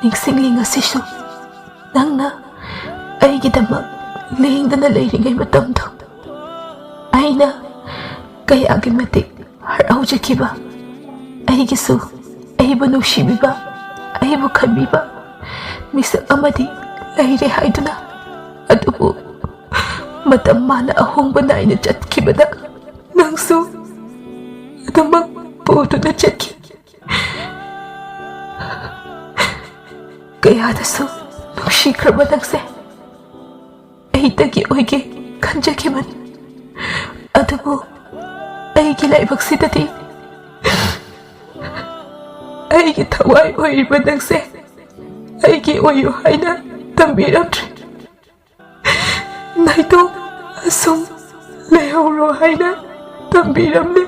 ꯅꯤꯡꯁꯤꯡꯂꯤ ꯉꯁꯤꯁꯨ ꯅꯪꯅ ꯑꯩꯒꯤꯗꯃꯛ ꯂꯦꯡꯗꯅ ꯂꯩꯔꯤꯉꯩ ꯃꯇꯝꯗꯣ ꯑꯩꯅ ꯀꯌꯥꯒꯤ ꯃꯇꯤꯛ ꯍꯔꯥꯎꯖꯈꯤꯕ ꯑꯩꯒꯤꯁꯨ ꯑꯩꯕꯨ ꯅꯨꯡꯁꯤꯕꯤꯕ ꯑꯩꯕꯨ ꯈꯟꯕꯤꯕ ꯃꯤꯁꯛ ꯑꯃꯗꯤ ꯂꯩꯔꯦ ꯍꯥꯏꯗꯨꯅ ꯑꯗꯨꯕꯨ ꯃꯇꯝ ꯃꯥꯅ ꯑꯍꯣꯡꯕ ꯅꯥꯏꯅ ꯆꯠꯈꯤꯕꯗ ꯅꯪꯁꯨ ꯑꯗꯨꯃꯛ ꯄꯨꯗꯨꯅ ꯆꯠꯈꯤ ꯀꯌꯥꯗꯁꯨ ꯅꯨꯡꯁꯤꯈ꯭ꯔꯕ ꯅꯪꯁꯦ ꯑꯩꯇꯒꯤ ꯑꯣꯏꯒꯦ ꯈꯟꯖꯈꯤꯕꯅꯤ ꯑꯗꯨꯕꯨ ꯑꯩꯒꯤ ꯂꯥꯏꯕꯛꯁꯤꯗꯗꯤ ꯑꯩꯒꯤ ꯊꯋꯥꯏ ꯑꯣꯏꯔꯤꯕ ꯅꯪꯁꯦ ꯑꯩꯒꯤ ꯑꯣꯏꯌꯨ ꯍꯥꯏꯅ ꯇꯝꯕꯤꯔꯝꯗ꯭ꯔꯦ ꯅꯥꯏꯇꯣꯝ ꯑꯁꯨꯝ ꯂꯩꯍꯧꯔꯣ ꯍꯥꯏꯅ ꯇꯝꯕꯤꯔꯝꯂꯦ